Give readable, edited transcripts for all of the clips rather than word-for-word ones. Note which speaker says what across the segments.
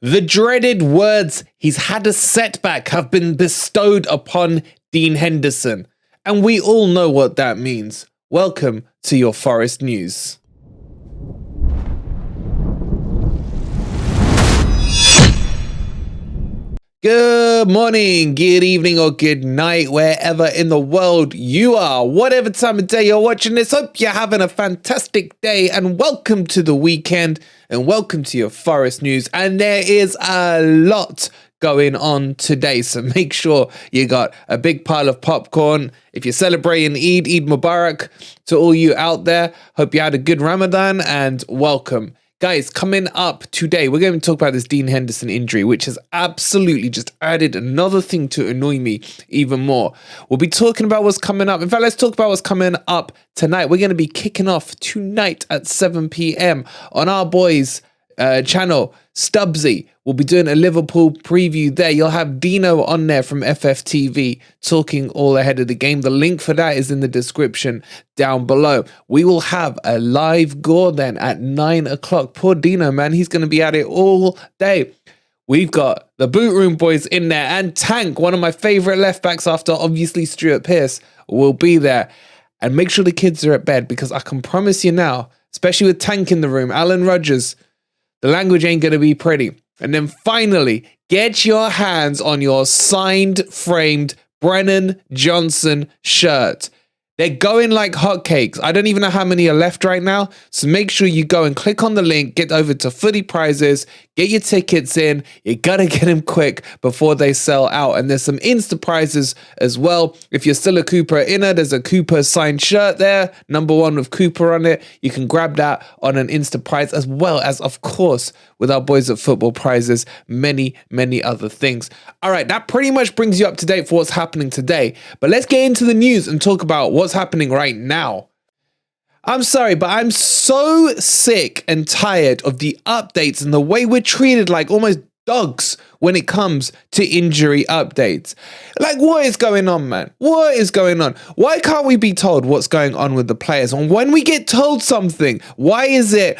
Speaker 1: The dreaded words "he's had a setback" have been bestowed upon Dean Henderson, and we all know what that means. Welcome to your Forest News. Good morning, good evening, or good night, wherever in the world you are. Whatever time of day you're watching this, hope you're having a fantastic day, and welcome to the weekend, and welcome to your Forest News. And there is a lot going on today, so make sure you got a big pile of popcorn. If you're celebrating Eid Mubarak to all you out there. Hope you had a good Ramadan, and welcome. Guys, coming up today, we're going to talk about this Dean Henderson injury, which has absolutely just added another thing to annoy me even more. We'll be talking about what's coming up. In fact, let's talk about what's coming up tonight. We're going to be kicking off tonight at 7 p.m. on our boys' channel, Stubbsy. We'll be doing a Liverpool preview there. You'll have Deano on there from FFTV talking all ahead of the game. The link for that is in the description down below. We will have a live gore then at 9 o'clock. Poor Deano, man. He's going to be at it all day. We've got the Boot Room boys in there, and Tank, one of my favourite left backs after obviously Stuart Pearce, will be there. And make sure the kids are at bed, because I can promise you now, especially with Tank in the room, Alan Rogers, the language ain't going to be pretty. And then finally, get your hands on your signed, framed Brennan Johnson shirt. They're going like hotcakes. I don't even know how many are left right now. So make sure you go and click on the link, get over to Footy Prizes, get your tickets in. You got to get them quick before they sell out. And there's some Insta prizes as well. If you're still a Cooper inner, there's a Cooper signed shirt there, #1 with Cooper on it. You can grab that on an Insta prize, as well as, of course, with our boys at Football Prizes, many other things. All right, that pretty much brings you up to date for what's happening today. But let's get into the news and talk about what's happening right now. I'm sorry, but I'm so sick and tired of the updates and the way we're treated like almost dogs when it comes to injury updates. Like, what is going on, man? What is going on? Why can't we be told what's going on with the players? And when we get told something, why is it,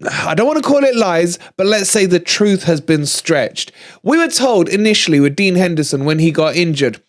Speaker 1: I don't want to call it lies, but let's say the truth has been stretched. We were told initially with Dean Henderson when he got injured,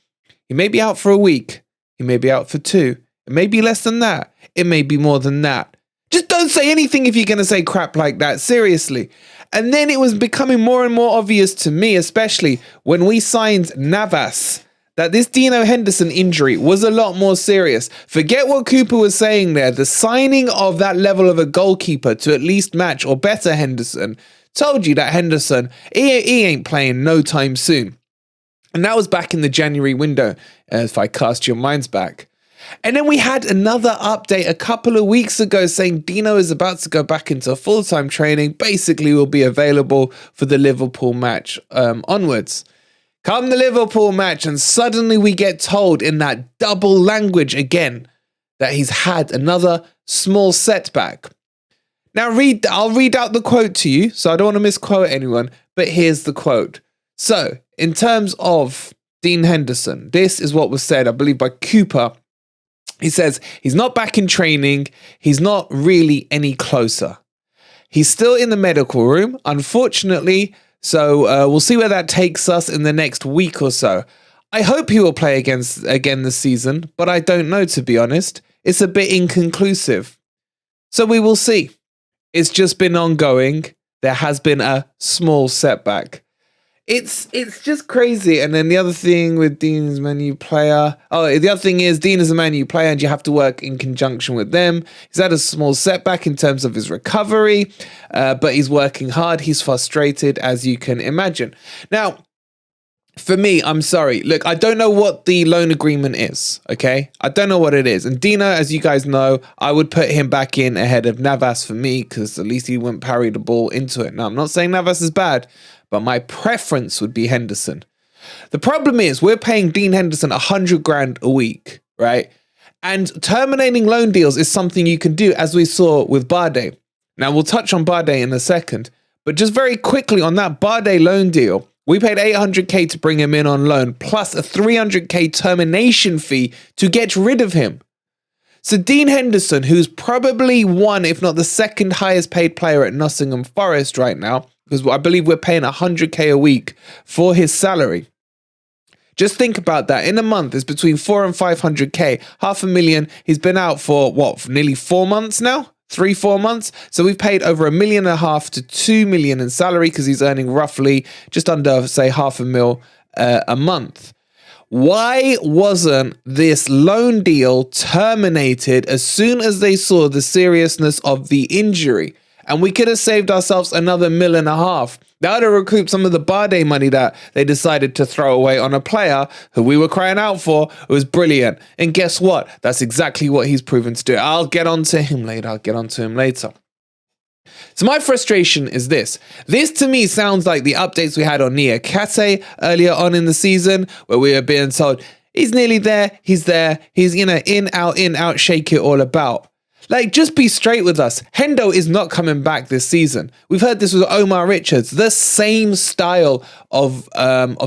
Speaker 1: he may be out for a week, he may be out for 2, it may be less than that, it may be more than that. Just don't say anything if you're going to say crap like that, seriously. And then it was becoming more and more obvious to me, especially when we signed Navas, that this Deano Henderson injury was a lot more serious. Forget what Cooper was saying there. The signing of that level of a goalkeeper to at least match or better Henderson told you that Henderson, he ain't playing no time soon. And that was back in the January window, if I cast your minds back. And then we had another update a couple of weeks ago saying Deano is about to go back into full-time training, basically will be available for the Liverpool match onwards. Come the Liverpool match, and suddenly we get told in that double language again that he's had another small setback. Now I'll read out the quote to you, so I don't want to misquote anyone, but here's the quote. So, in terms of Dean Henderson, this is what was said, I believe, by Cooper. He says, he's not back in training, he's not really any closer. He's still in the medical room, unfortunately. So we'll see where that takes us in the next week or so. I hope he will play again this season, but I don't know, to be honest. It's a bit inconclusive. So we will see. It's just been ongoing. There has been a small setback. It's just crazy. And then the other thing with Dean's Man U player. Oh, the other thing is Dean is a Man U player and you have to work in conjunction with them. He's had a small setback in terms of his recovery, but he's working hard. He's frustrated, as you can imagine. Now, for me, I'm sorry. Look, I don't know what the loan agreement is, okay? I don't know what it is. And Deano, as you guys know, I would put him back in ahead of Navas for me, because at least he wouldn't parry the ball into it. Now, I'm not saying Navas is bad, but my preference would be Henderson. The problem is we're paying Dean Henderson 100 grand a week, right? And terminating loan deals is something you can do, as we saw with Barday. Now, we'll touch on Barday in a second, but just very quickly on that Barday loan deal, we paid 800k to bring him in on loan, plus a 300k termination fee to get rid of him. So Dean Henderson, who's probably one, if not the second highest paid player at Nottingham Forest right now, because I believe we're paying 100k a week for his salary. Just think about that. In a month, it's between 4 and 500k, 500,000. He's been out for what, nearly 4 months now? 3-4 months. So we've paid over $1.5 million to $2 million in salary because he's earning roughly just under, say, $500,000 a month. Why wasn't this loan deal terminated as soon as they saw the seriousness of the injury? And we could have saved ourselves another $1.5 million. That would have recouped some of the Barday money that they decided to throw away on a player who we were crying out for. It was brilliant. And guess what? That's exactly what he's proven to do. I'll get onto him later. So my frustration is this. This to me sounds like the updates we had on Nia Kate earlier on in the season, where we were being told, he's nearly there, he's there, he's, in, out, shake it all about. Like, just be straight with us. Hendo is not coming back this season. We've heard this with Omar Richards. The same style of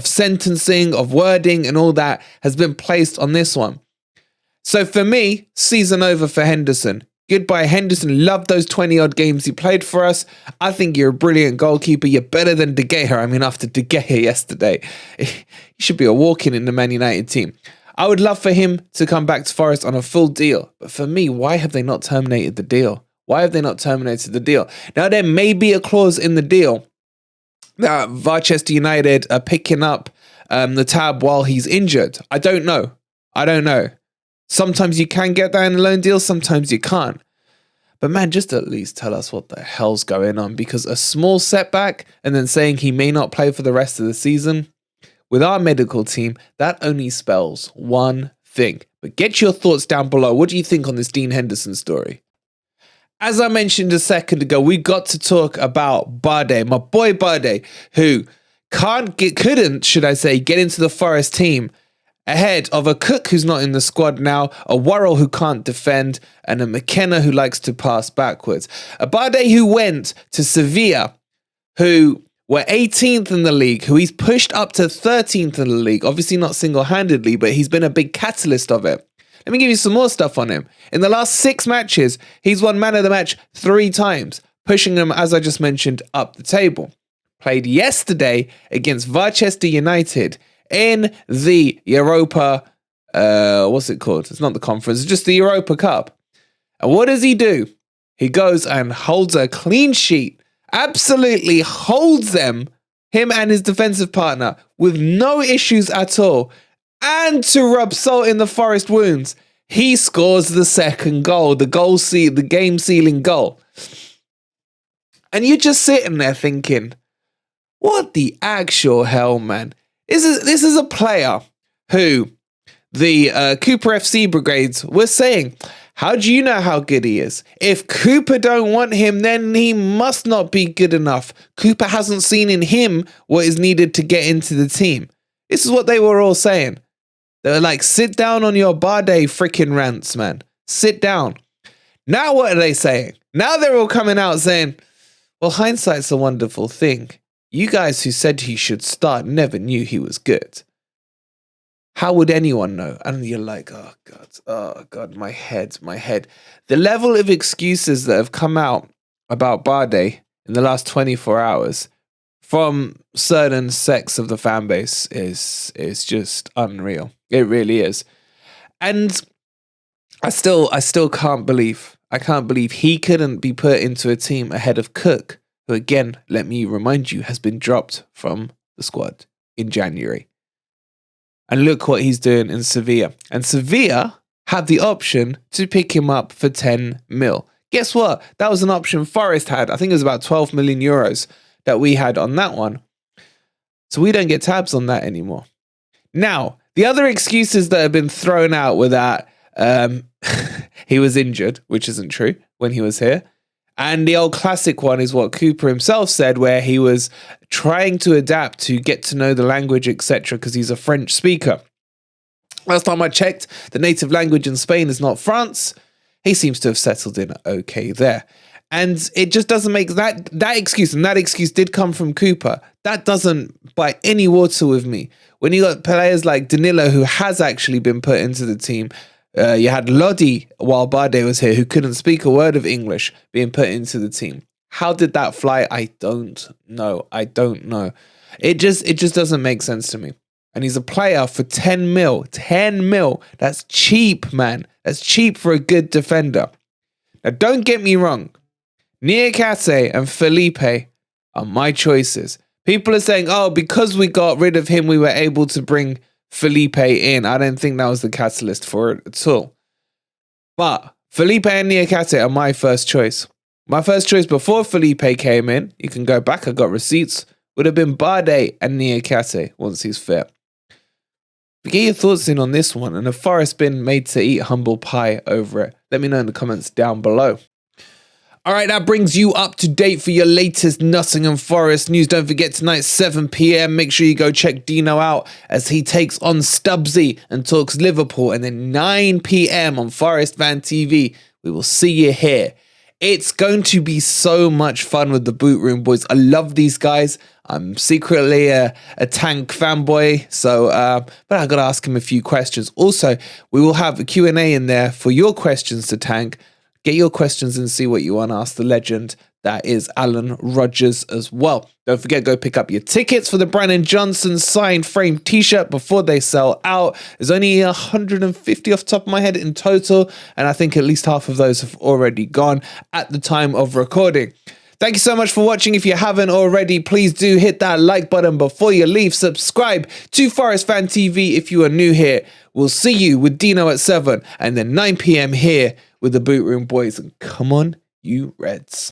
Speaker 1: sentencing, of wording and all that has been placed on this one. So for me, season over for Henderson. Goodbye, Henderson. Love those 20-odd games you played for us. I think you're a brilliant goalkeeper. You're better than De Gea. I mean, after De Gea yesterday, you should be a walk-in in the Man United team. I would love for him to come back to Forest on a full deal. But for me, why have they not terminated the deal? Now, there may be a clause in the deal that Barchester United are picking up the tab while he's injured. I don't know. Sometimes you can get that in a loan deal, sometimes you can't. But man, just at least tell us what the hell's going on, because a small setback and then saying he may not play for the rest of the season, with our medical team, that only spells one thing. But get your thoughts down below. What do you think on this Dean Henderson story? As I mentioned a second ago, we got to talk about Barday, my boy Barday, who couldn't get into the Forest team ahead of a Cook who's not in the squad now, a Worrell who can't defend, and a McKenna who likes to pass backwards. A Barday who went to Sevilla, who were 18th in the league, who he's pushed up to 13th in the league. Obviously not single-handedly, but he's been a big catalyst of it. Let me give you some more stuff on him. In the last 6 matches, he's won man of the match 3 times, pushing him, as I just mentioned, up the table. Played yesterday against Barchester United in the Europa, what's it called? It's not the conference, it's just the Europa Cup. And what does he do? He goes and holds a clean sheet, absolutely holds him and his defensive partner with no issues at all. And to rub salt in the Forest wounds, he scores the second goal, the game-sealing goal. And you're just sitting there thinking, what the actual hell, man? This is a player who the Cooper FC brigades were saying, how do you know how good he is? If Cooper don't want him, then he must not be good enough. Cooper hasn't seen in him what is needed to get into the team. This is what they were all saying. They were like, sit down on your Barday freaking rants, man. Sit down. Now what are they saying? Now they're all coming out saying, well, hindsight's a wonderful thing. You guys who said he should start never knew he was good. How would anyone know? And you're like, oh God, my head. The level of excuses that have come out about Barday in the last 24 hours from certain sects of the fan base is just unreal. It really is. And I still can't believe he couldn't be put into a team ahead of Cook, who again, let me remind you, has been dropped from the squad in January. And look what he's doing in Sevilla. And Sevilla had the option to pick him up for 10 mil. Guess what? That was an option Forest had. I think it was about 12 million euros that we had on that one. So we don't get tabs on that anymore. Now, the other excuses that have been thrown out were that he was injured, which isn't true when he was here. And the old classic one is what Cooper himself said, where he was trying to adapt to get to know the language, etc., because he's a French speaker. Last time I checked, the native language in Spain is not France. He seems to have settled in okay there. And it just doesn't make that excuse, and that excuse did come from Cooper. That doesn't bite any water with me. When you got players like Danilo, who has actually been put into the team, you had Lodi while Barday was here, who couldn't speak a word of English, being put into the team. How did that fly? I don't know. It just doesn't make sense to me. And he's a player for 10 mil. 10 mil. That's cheap, man. That's cheap for a good defender. Now, don't get me wrong. Niakate and Felipe are my choices. People are saying, oh, because we got rid of him, we were able to bring Felipe in. I don't think that was the catalyst for it at all. But Felipe and Niakate are my first choice. My first choice before Felipe came in, you can go back, I got receipts, would have been Barday and Niakate once he's fit. Get your thoughts in on this one, and have Forest been made to eat humble pie over it? Let me know in the comments down below. All right, that brings you up to date for your latest Nottingham Forest news. Don't forget, tonight 7 p.m. Make sure you go check Deano out as he takes on Stubbsy and talks Liverpool. And then 9 p.m. on Forest Fan TV, we will see you here. It's going to be so much fun with the Boot Room boys. I love these guys. I'm secretly a Tank fanboy, so but I got to ask him a few questions. Also, we will have a Q&A in there for your questions to Tank. Get your questions and see what you want to ask the legend. That is Alan Rogers as well. Don't forget, go pick up your tickets for the Brandon Johnson signed frame t-shirt before they sell out. There's only 150 off the top of my head in total, and I think at least half of those have already gone at the time of recording. Thank you so much for watching. If you haven't already, please do hit that like button before you leave. Subscribe to Forest Fan TV if you are new here. We'll see you with Deano at 7 and then 9 p.m. here with the Boot Room boys. And come on, you Reds.